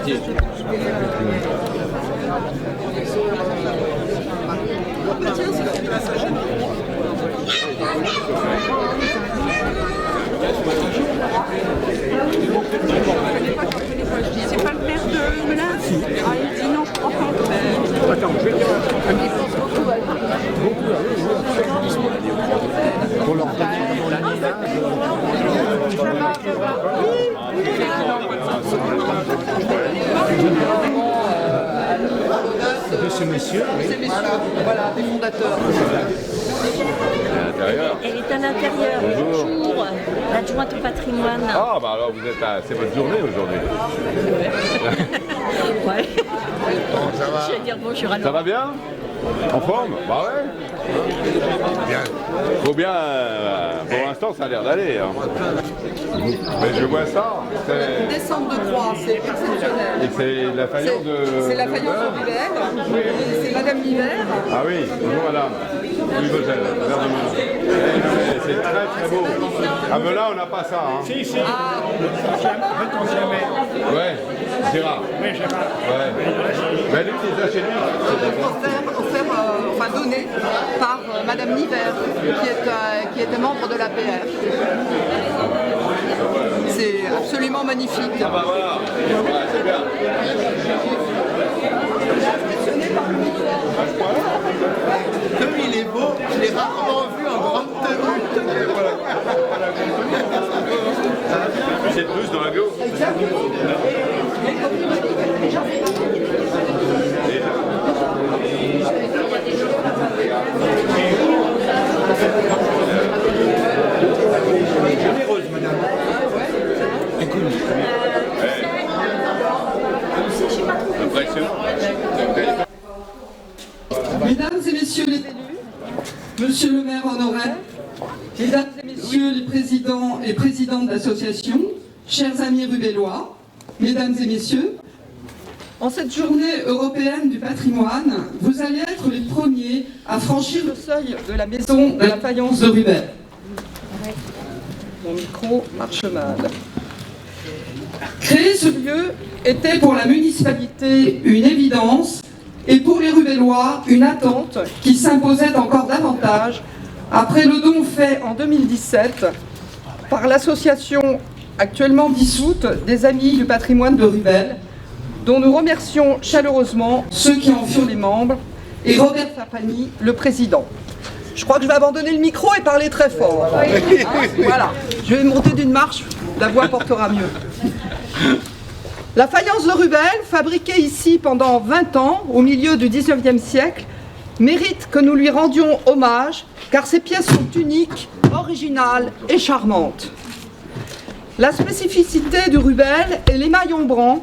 métier. C'est pas le père de Melun? Ah, il dit non, enfin. Attends, je vais dire pour leur donner de ce monsieur. Ces messieurs, voilà, des fondateurs. Elle est à l'intérieur. Bonjour. L'adjointe au patrimoine. Ah, bah alors vous êtes c'est votre journée aujourd'hui. Ouais. Ça va? Je vais dire bonjour à Ça va bien? En forme? Bah ouais. Bien. Faut bien, pour l'instant ça a l'air d'aller. Hein. Mais je vois ça. C'est... Descente de croix, c'est exceptionnel. Et c'est la faïence de... C'est la faïence de Rubel, c'est Madame L'Hiver. Ah oui, bonjour madame. Oui, Vogel, verre de Melun. C'est très très beau. À Melun, on n'a pas ça. Hein. Si, si. En fait, on s'y met. Ouais, Gérard. Oui, Gérard. Ouais. Mais lui, c'est ça chez lui. Enfin donné par Madame L'Hiver, qui était membre de l'APR. C'est absolument magnifique. Ah bah voilà. Ouais, c'est bien. Comme il est beau, je l'ai rarement vu en grande tenue. C'est plus dans la bio. Généreuse, madame. Écoute. Impressionnant. Mesdames et messieurs les élus, monsieur le maire honoraire, mesdames et messieurs les présidents et présidentes d'associations, chers amis rubellois, mesdames et messieurs, en cette journée européenne du patrimoine, vous allez être les premiers à franchir le seuil de la maison de la faïence de Rubel. Mon micro marche mal. Créer ce lieu était pour la municipalité une évidence et pour les Rubellois une attente qui s'imposait encore davantage après le don fait en 2017 par l'association actuellement dissoute des Amis du patrimoine de Rubel, dont nous remercions chaleureusement ceux qui en furent les membres, et Robert Sapani, le président. Je crois que je vais abandonner le micro et parler très fort. Voilà, je vais monter d'une marche, la voix portera mieux. La faïence de Rubel, fabriquée ici pendant 20 ans, au milieu du 19e siècle, mérite que nous lui rendions hommage, car ses pièces sont uniques, originales et charmantes. La spécificité du Rubel est l'émail ombrant,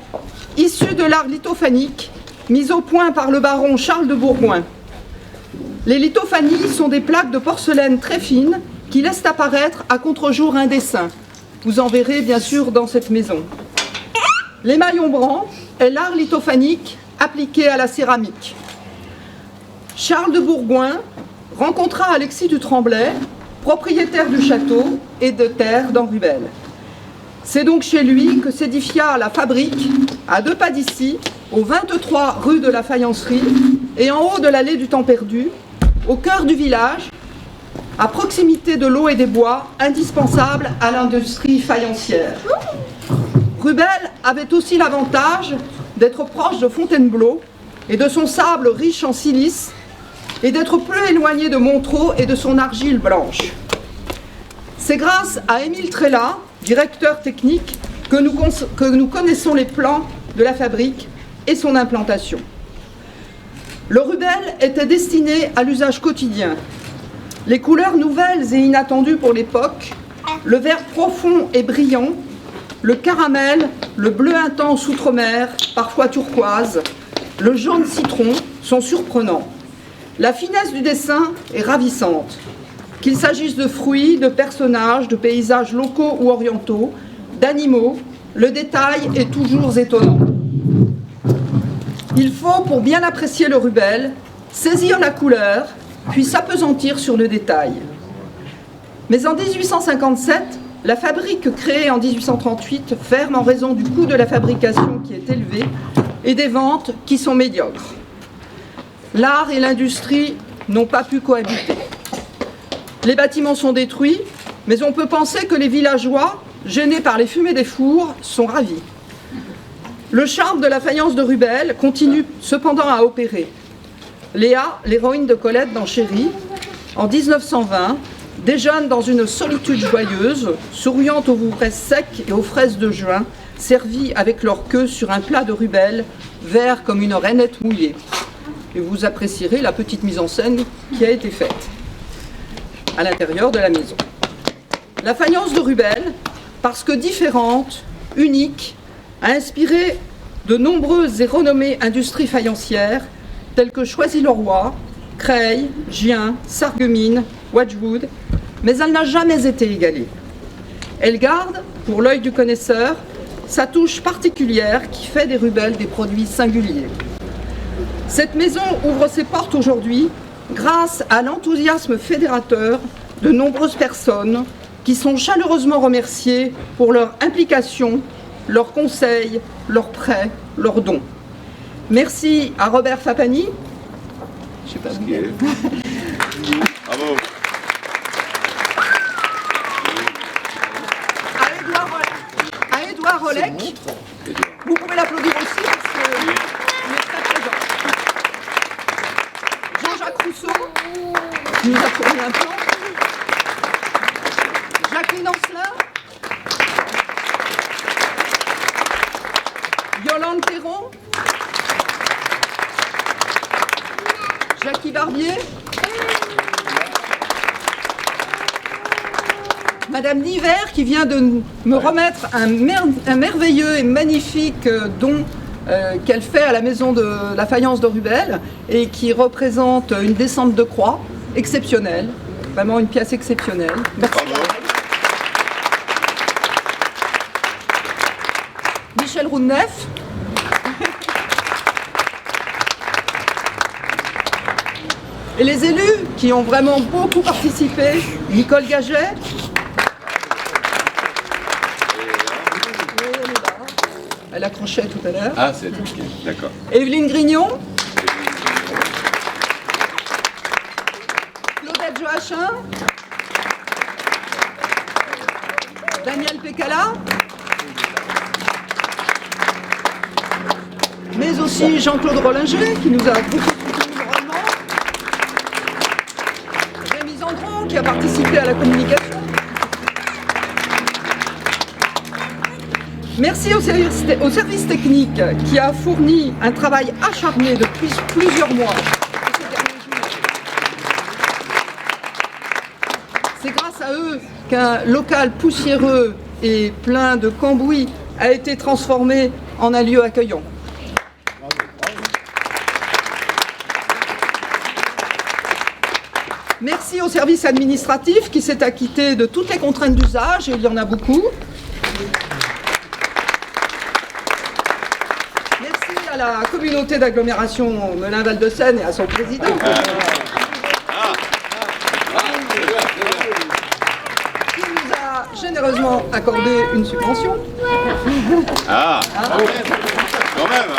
issu de l'art lithophanique, mis au point par le baron Charles de Bourgoin. Les lithophanies sont des plaques de porcelaine très fines qui laissent apparaître à contre-jour un dessin. Vous en verrez bien sûr dans cette maison. L'émail ombrant est l'art lithophanique appliqué à la céramique. Charles de Bourgoin rencontra Alexis du Tremblay, propriétaire du château et de terre dans Rubel. C'est donc chez lui que s'édifia la fabrique, à 2 pas d'ici, au 23 rue de la Faïencerie et en haut de l'allée du Temps Perdu, au cœur du village, à proximité de l'eau et des bois, indispensables à l'industrie faïencière. Rubel avait aussi l'avantage d'être proche de Fontainebleau et de son sable riche en silice, et d'être peu éloigné de Montreux et de son argile blanche. C'est grâce à Émile Trélat, directeur technique, que nous connaissons les plans de la fabrique et son implantation. Le Rubel était destiné à l'usage quotidien. Les couleurs nouvelles et inattendues pour l'époque, le vert profond et brillant, le caramel, le bleu intense outre-mer, parfois turquoise, le jaune citron sont surprenants. La finesse du dessin est ravissante. Qu'il s'agisse de fruits, de personnages, de paysages locaux ou orientaux, d'animaux, le détail est toujours étonnant. Il faut, pour bien apprécier le Rubel, saisir la couleur, puis s'appesantir sur le détail. Mais en 1857, La fabrique créée en 1838 ferme en raison du coût de la fabrication qui est élevé et des ventes qui sont médiocres. L'art et l'industrie n'ont pas pu cohabiter. Les bâtiments sont détruits, mais on peut penser que les villageois, gênés par les fumées des fours, sont ravis. Le charme de la faïence de Rubel continue cependant à opérer. Léa, l'héroïne de Colette dans Chéri, en 1920, déjeune dans une solitude joyeuse, souriant aux fraises secs et aux fraises de juin, servies avec leur queue sur un plat de Rubel, vert comme une rainette mouillée. Et vous apprécierez la petite mise en scène qui a été faite à l'intérieur de la maison. La faïence de Rubel, parce que différente, unique, a inspiré de nombreuses et renommées industries faïencières telles que Choisy-le-Roi, Creil, Gien, Sarreguemines, Wedgwood, mais elle n'a jamais été égalée. Elle garde, pour l'œil du connaisseur, sa touche particulière qui fait des Rubel des produits singuliers. Cette maison ouvre ses portes aujourd'hui grâce à l'enthousiasme fédérateur de nombreuses personnes qui sont chaleureusement remerciées pour leur implication, leurs conseils, leurs prêts, leurs dons. Merci à Robert Fapani. Je sais pas où il est. Bravo. À Édouard Rolec. Vous pouvez l'applaudir aussi parce qu'il est très présent. Jean-Jacques Rousseau qui nous a fourni un plan. Jacqueline Ancelin. Yolande Perron. Jackie Barbier. Madame Niver qui vient de me remettre un merveilleux et magnifique don qu'elle fait à la maison de la faïence de Rubel et qui représente une descente de croix exceptionnelle, vraiment une pièce exceptionnelle. Merci. Michel Roudneff. Et les élus qui ont vraiment beaucoup participé, Nicole Gaget. Elle accrochait tout à l'heure. Ah, c'est ok, d'accord. Evelyne Grignon. Claudette Joachim. Daniel Pécala. Mais aussi Jean-Claude Rollinger qui nous a beaucoup soutenu moralement. Rémi Zandron qui a participé à la communication. Merci au service technique qui a fourni un travail acharné depuis plusieurs mois. C'est grâce à eux qu'un local poussiéreux et plein de cambouis a été transformé en un lieu accueillant. Merci au service administratif qui s'est acquitté de toutes les contraintes d'usage, et il y en a beaucoup. À la communauté d'agglomération Melun-Val de Seine et à son président. Qui nous a généreusement accordé une subvention. Ah, quand même.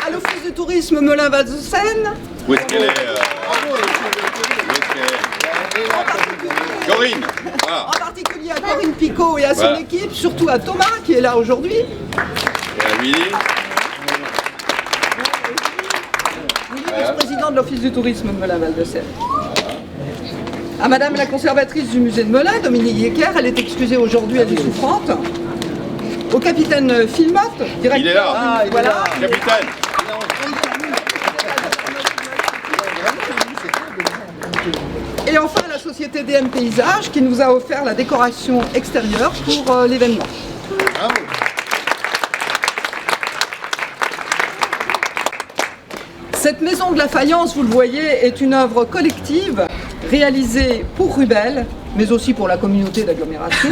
À l'Office du tourisme Melun-Val de Seine. Où est-ce qu'elle est Où est-ce qu'elle est Corinne. Voilà. En particulier à Corinne Picot et à son Voilà. équipe, surtout à Thomas qui est là aujourd'hui. Et à Willy. Vice-président de l'Office du tourisme de Melun-Val de Seine. À Madame la conservatrice du musée de Melun, Dominique Yecker, elle est excusée aujourd'hui, elle est souffrante. Au capitaine Filmotte, directeur. Il est là. Voilà. Capitaine. Et enfin la société DM Paysage qui nous a offert la décoration extérieure pour l'événement. Cette maison de la faïence, vous le voyez, est une œuvre collective réalisée pour Rubel, mais aussi pour la communauté d'agglomération,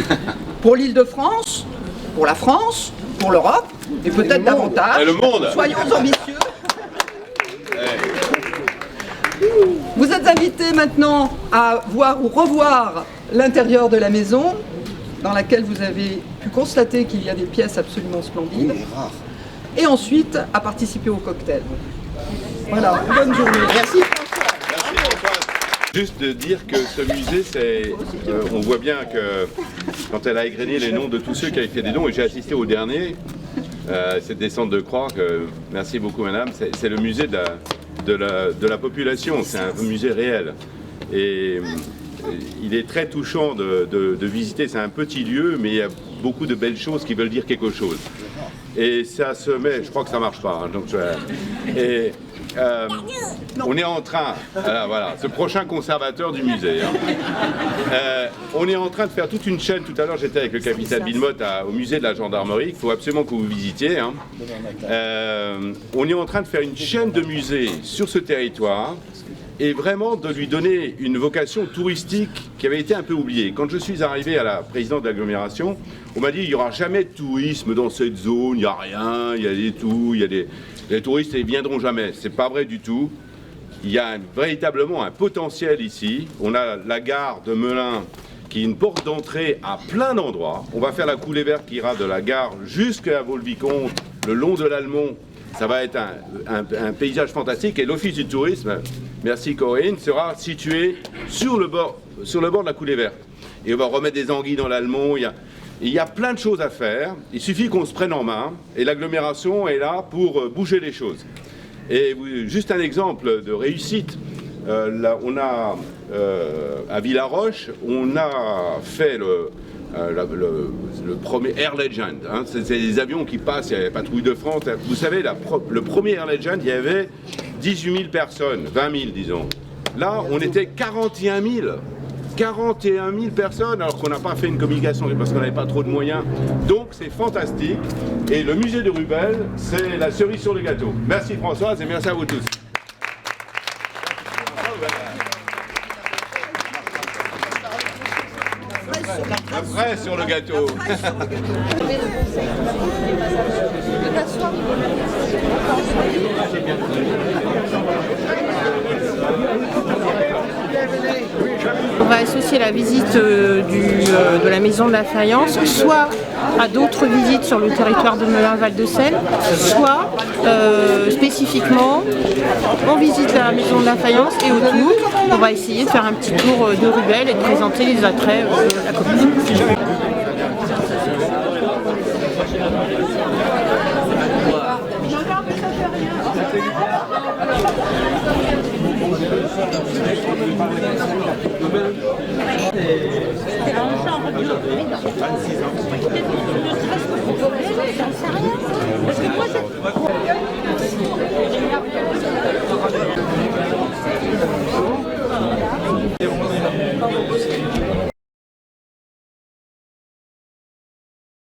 pour l'Île-de-France, pour la France, pour l'Europe, et peut-être davantage. Et le monde. Soyons ambitieux. Vous êtes invités maintenant à voir ou revoir l'intérieur de la maison, dans laquelle vous avez pu constater qu'il y a des pièces absolument splendides. Et ensuite, à participer au cocktail. Voilà, bonne journée. Merci. Juste de dire que ce musée, on voit bien que quand elle a égrené les noms de tous ceux qui avaient fait des dons, et j'ai assisté au dernier, cette descente de croix, merci beaucoup madame, c'est le musée de la population, c'est un musée réel. Et il est très touchant de visiter, c'est un petit lieu, mais il y a beaucoup de belles choses qui veulent dire quelque chose. Et ça se met, je crois que ça marche pas, hein, donc on est en train, voilà, ce prochain conservateur du musée, hein, on est en train de faire toute une chaîne. Tout à l'heure, j'étais avec le capitaine Bilmotte au musée de la gendarmerie, il faut absolument que vous visitiez. Hein. On est en train de faire une chaîne de musées sur ce territoire et vraiment de lui donner une vocation touristique qui avait été un peu oubliée. Quand je suis arrivé à la présidence de l'agglomération, on m'a dit il n'y aura jamais de tourisme dans cette zone, il n'y a rien, il y a des tout, il y a les touristes ne viendront jamais. C'est pas vrai du tout. Il y a véritablement un potentiel ici. On a la gare de Melun qui est une porte d'entrée à plein d'endroits. On va faire la coulée verte qui ira de la gare jusqu'à Vaux-le-Vicomte, le long de l'Almont. Ça va être un paysage fantastique et l'Office du tourisme, merci Corinne, sera situé sur le bord de la coulée verte. Et on va remettre des anguilles dans l'Almont. Il y a plein de choses à faire. Il suffit qu'on se prenne en main et l'agglomération est là pour bouger les choses. Et juste un exemple de réussite. Là, on a à Villaroche, on a fait le premier Air Legend. Hein, c'est des avions qui passent, il y a la patrouille de France. Vous savez, le premier Air Legend, il y avait 18 000 personnes, 20 000 disons. Là, on était 41 000. 41 000 personnes, alors qu'on n'a pas fait une communication parce qu'on n'avait pas trop de moyens. Donc c'est fantastique. Et le musée de Rubel, c'est la cerise sur le gâteau. Merci Françoise et merci à vous tous. Après sur le gâteau. On va associer la visite de la Maison de la Faïence soit à d'autres visites sur le territoire de Melun-Val-de-Seine, soit spécifiquement on visite la Maison de la Faïence et autour on va essayer de faire un petit tour de Rubel et de présenter les attraits de la commune.